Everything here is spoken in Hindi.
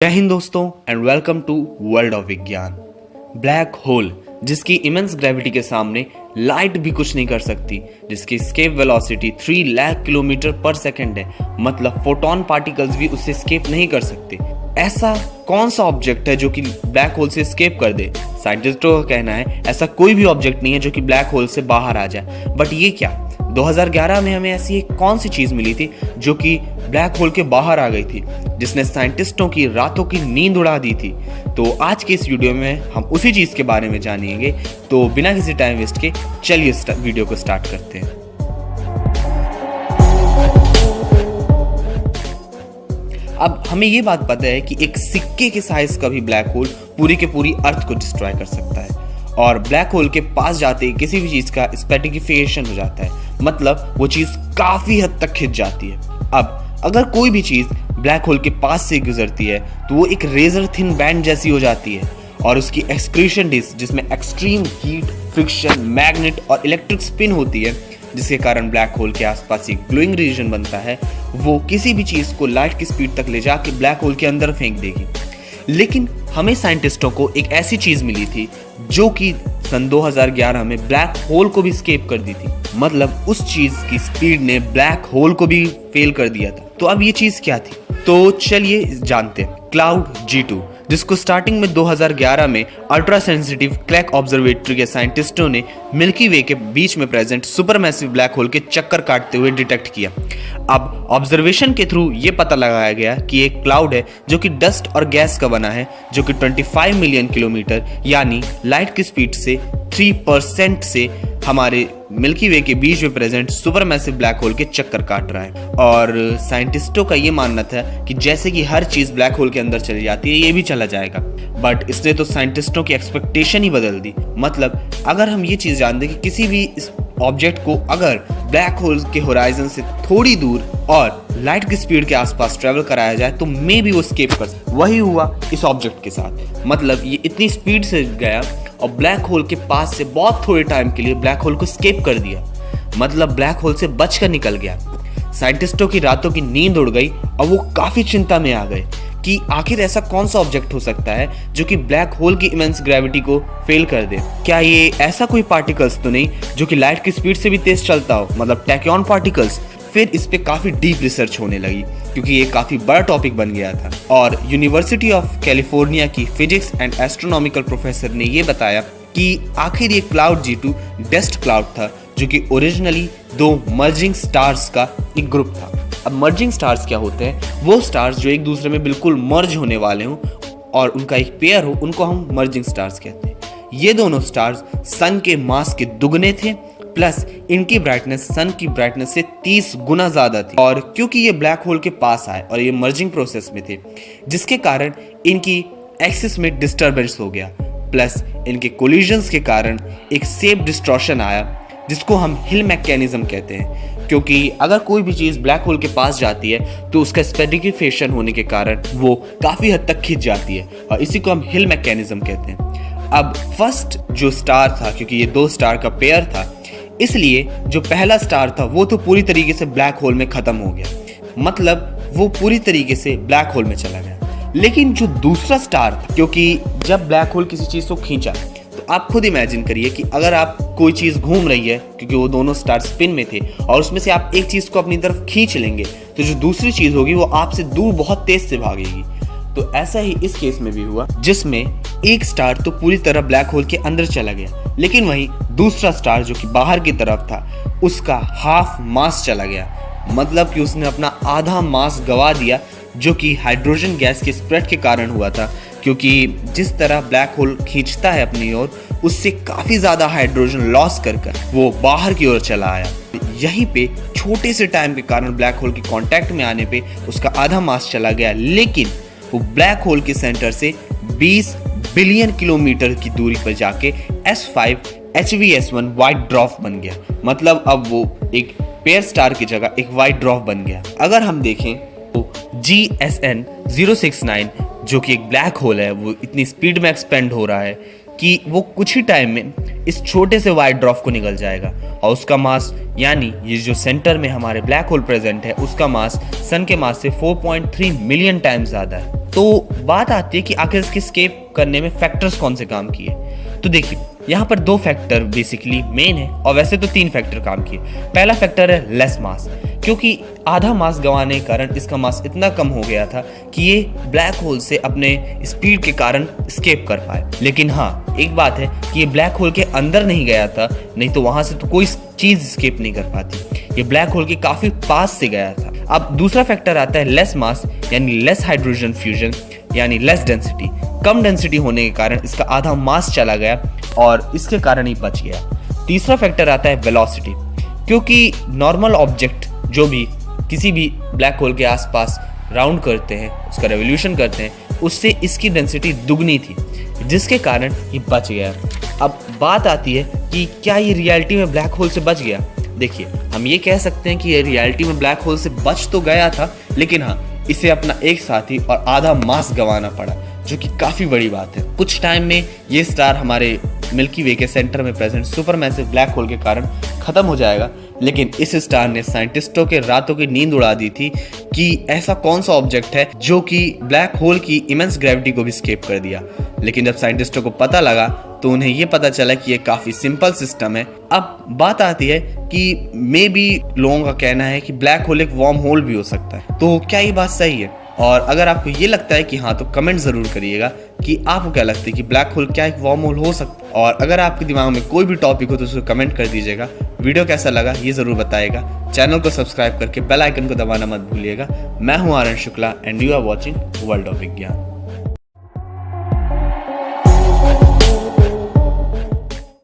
जय हिंद दोस्तों and welcome to world of Vigyan. Black hole जिसकी इमेंस ग्रेविटी के सामने लाइट भी कुछ नहीं कर सकती, जिसकी एस्केप वेलोसिटी 3 लाख किलोमीटर पर सेकंड है, मतलब फोटोन पार्टिकल्स भी उससे एस्केप नहीं कर सकते। ऐसा कौन सा ऑब्जेक्ट है जो कि ब्लैक होल से एस्केप कर दे? साइंटिस्टों का कहना है ऐसा कोई भी ऑब्जेक्ट नहीं है जो कि ब्लैक होल से बाहर आ जाए। बट ये क्या 2011 में हमें ऐसी एक कौन सी चीज मिली थी जो कि ब्लैक होल के बाहर आ गई थी, जिसने साइंटिस्टों की रातों की नींद उड़ा दी थी? तो आज के इस वीडियो में हम उसी चीज के बारे में जानेंगे। तो बिना किसी टाइम वेस्ट के चलिए वीडियो को स्टार्ट करते हैं। अब हमें ये बात पता है कि एक सिक्के के साइज का भी ब्लैक होल पूरी के पूरी अर्थ को डिस्ट्रॉय कर सकता है, और ब्लैक होल के पास जाते ही किसी भी चीज का स्पेटिफिकेशन हो जाता है, मतलब वो चीज काफी हद तक खिंच जाती है। अब अगर कोई भी चीज ब्लैक होल के पास से गुजरती है तो वो एक रेजर थिन बैंड जैसी हो जाती है, और उसकी एक्सक्रीशन डिस्क जिसमें एक्सट्रीम हीट, फ्रिक्शन, मैग्नेट और इलेक्ट्रिक स्पिन होती है, जिसके कारण ब्लैक होल के आसपास एक ग्लोइंग रीजन बनता है, वो किसी भी चीज को लाइट की स्पीड तक ले जाके ब्लैक होल के अंदर फेंक देगी। लेकिन हमें साइंटिस्टों को एक ऐसी चीज मिली थी जो कि सन 2011 में ब्लैक होल को भी स्केप कर दी थी, मतलब उस चीज की स्पीड ने ब्लैक होल को भी फेल कर दिया था। तो अब ये चीज क्या थी? तो चलिए जानते हैं। क्लाउड G2, जिसको स्टार्टिंग में 2011 में अल्ट्रा सेंसिटिव क्लैक ऑब्जर्वेटरी के साइंटिस्टों ने मिल्की वे के बीच में प्रेजेंट सुपरमैसिव ब्लैक होल के चक्कर काटते हुए डिटेक्ट किया। अब ऑब्जर्वेशन के थ्रू ये पता लगाया गया कि एक क्लाउड है जो कि डस्ट और गैस का बना है, जो कि 25 मिलियन किलोमीटर यानी लाइट की स्पीड से 3% से हमारे मिल्की वे के बीच में प्रेजेंट सुपरमैसिव ब्लैक होल के चक्कर काट रहा है। और साइंटिस्टों का ये मानना था कि जैसे कि हर चीज ब्लैक होल के अंदर चली जाती है, ये भी चला जाएगा। बट इसने तो साइंटिस्टों की एक्सपेक्टेशन ही बदल दी। मतलब अगर हम ये चीज जानते कि किसी भी इस ऑब्जेक्ट को अगर ब्लैक होल के होराइजन से थोड़ी दूर और लाइट की स्पीड के आसपास ट्रेवल कराया जाए तो मे भी वो स्केप कर सकते। वही हुआ इस ऑब्जेक्ट के साथ। मतलब ये इतनी स्पीड से गया और ब्लैक होल के पास से बहुत थोड़े टाइम के लिए ब्लैक होल को स्केप कर दिया, मतलब ब्लैक होल से बचकर निकल गया। साइंटिस्टों की रातों की नींद उड़ गई और वो काफी चिंता में आ गए कि आखिर ऐसा कौन सा ऑब्जेक्ट हो सकता है जो कि ब्लैक होल की इमेंस ग्रेविटी को फेल कर दे। क्या ये ऐसा कोई पार्टिकल्स तो नहीं जो कि लाइट की स्पीड से भी तेज चलता हो, मतलब टैक्योन पार्टिकल्स? फिर इस पे काफी डीप रिसर्च होने लगी क्योंकि ये काफी बड़ा टॉपिक बन गया था, और यूनिवर्सिटी ऑफ कैलिफोर्निया की फिजिक्स एंड एस्ट्रोनॉमिकल प्रोफेसर ने ये बताया कि आखिर ये क्लाउड G2 डस्ट क्लाउड था, जो कि ओरिजिनली दो मर्जिंग स्टार्स का एक ग्रुप था। अब मर्जिंग स्टार्स क्या होते हैं? वो स्टार्स जो एक दूसरे में बिल्कुल मर्ज होने वाले हों और उनका एक पेयर हो, उनको हम मर्जिंग स्टार्स कहते हैं। ये दोनों स्टार्स सन के मास के दुगने थे, प्लस इनकी ब्राइटनेस सन की ब्राइटनेस से 30 गुना ज्यादा थी। और क्योंकि ये ब्लैक होल के पास आए और ये मर्जिंग प्रोसेस में थे, जिसके कारण इनकी एक्सिस में डिस्टर्बेंस हो गया, प्लस इनके कोलिजन्स के कारण एक शेप डिस्टॉर्शन आया, जिसको हम हिल मैकेनिज्म कहते हैं। क्योंकि अगर कोई भी चीज ब्लैक होल के पास जाती है तो उसका स्पेटिफिकेशन होने के कारण वो काफी हद तक खिंच जाती है, और इसी को हम हिल मैकेनिज्म कहते हैं। अब फर्स्ट जो स्टार था, क्योंकि ये दो स्टार का पेयर था, इसलिए जो पहला स्टार था वो तो पूरी तरीके से ब्लैक होल में खत्म हो गया, मतलब वो पूरी तरीके से ब्लैक होल में चला गया। लेकिन जो दूसरा स्टार था, क्योंकि जब ब्लैक होल किसी चीज को खींचा तो आप खुद इमेजिन करिए कि अगर आप कोई चीज घूम रही है, क्योंकि वो दोनों स्टार स्पिन में थे, और उसमें से आप एक चीज को अपनी तरफ खींच लेंगे तो जो दूसरी चीज होगी वो आपसे दूर बहुत तेज से भागेगी। तो ऐसा ही इस केस में भी हुआ, जिसमें एक स्टार तो पूरी तरह ब्लैक होल के अंदर चला गया, लेकिन वहीं दूसरा स्टार जो कि बाहर की तरफ था, उसका हाफ मास चला गया, मतलब कि उसने अपना आधा मास गवा दिया, जो कि हाइड्रोजन गैस के स्प्रेड के कारण हुआ था। क्योंकि जिस तरह ब्लैक होल खींचता है अपनी ओर, उससे काफी ज्यादा हाइड्रोजन लॉस कर वो बाहर की ओर चला आया। यहीं पे छोटे से टाइम के कारण ब्लैक होल के कांटेक्ट में आने पे उसका आधा मास चला गया, लेकिन वो ब्लैक होल के सेंटर से 20 बिलियन किलोमीटर की दूरी पर जाके S5 HVS1 व्हाइट ड्वार्फ बन गया। मतलब अब वो एक पेयर स्टार की जगह एक व्हाइट ड्वार्फ बन गया। अगर हम देखें तो GSN 069 जो कि एक ब्लैक होल है, वो इतनी स्पीड में एक्सपेंड हो रहा है कि वो कुछ ही टाइम में इस छोटे से वाइट ड्रॉप को निकल जाएगा और उसका मास, यानी ये जो सेंटर में हमारे ब्लैक होल प्रेजेंट है, उसका मास सन के मास से 4.3 मिलियन टाइम्स ज़्यादा है। तो बात आती है कि आखिर इसके एस्केप करने में फैक्टर्स कौन से काम किए। तो देखिए, यहाँ पर 2 फैक्टर बेसिकली मेन है, और वैसे तो 3 फैक्टर काम किए। पहला फैक्टर है लेस मास, क्योंकि आधा मास गंवाने के कारण इसका मास इतना कम हो गया था कि ये ब्लैक होल से अपने स्पीड के कारण एस्केप कर पाए। लेकिन हाँ, एक बात है कि ये ब्लैक होल के अंदर नहीं गया था, नहीं तो वहां से तो कोई चीज एस्केप नहीं कर पाती। ये ब्लैक होल के काफी पास से गया था। अब दूसरा फैक्टर आता है लेस मास, यानी लेस हाइड्रोजन फ्यूजन, यानी लेस डेंसिटी। कम डेंसिटी होने के कारण इसका आधा मास चला गया और इसके कारण ही बच गया। तीसरा फैक्टर आता है वेलोसिटी, क्योंकि नॉर्मल ऑब्जेक्ट जो भी किसी भी ब्लैक होल के आसपास राउंड करते हैं, उसका रेवोल्यूशन करते हैं, उससे इसकी डेंसिटी दुगनी थी, जिसके कारण ये बच गया। अब बात आती है कि क्या ये रियलिटी में ब्लैक होल से बच गया। देखिए, हम ये कह सकते हैं कि ये रियलिटी में ब्लैक होल से बच तो गया था, लेकिन हाँ, इसे अपना एक साथी और आधा मास गंवाना पड़ा, जो कि काफ़ी बड़ी बात है। कुछ टाइम में ये स्टार हमारे मिल्की वे के सेंटर में प्रेजेंट सुपरमैसिव ब्लैक होल के कारण ख़त्म हो जाएगा। लेकिन इस स्टार ने साइंटिस्टों के रातों की नींद उड़ा दी थी कि ऐसा कौन सा ऑब्जेक्ट है जो कि ब्लैक होल की इमेंस ग्रेविटी को भी स्केप कर दिया। लेकिन जब साइंटिस्टों को पता लगा तो उन्हें ये पता चला कि ये काफ़ी सिंपल सिस्टम है। अब बात आती है कि मे बी लोगों का कहना है कि ब्लैक होल एक वार्म होल भी हो सकता है। तो क्या ये बात सही है? और अगर आपको ये लगता है कि हाँ, तो कमेंट ज़रूर करिएगा कि आपको क्या लगता है कि ब्लैक होल क्या एक वार्म होल हो सकता है। और अगर आपके दिमाग में कोई भी टॉपिक हो तो उसको कमेंट कर दीजिएगा। वीडियो कैसा लगा ये ज़रूर बताइएगा। चैनल को सब्सक्राइब करके बेल आइकन को दबाना मत भूलिएगा। मैं हूँ Aryan Shukla and you are watching world of विज्ञान।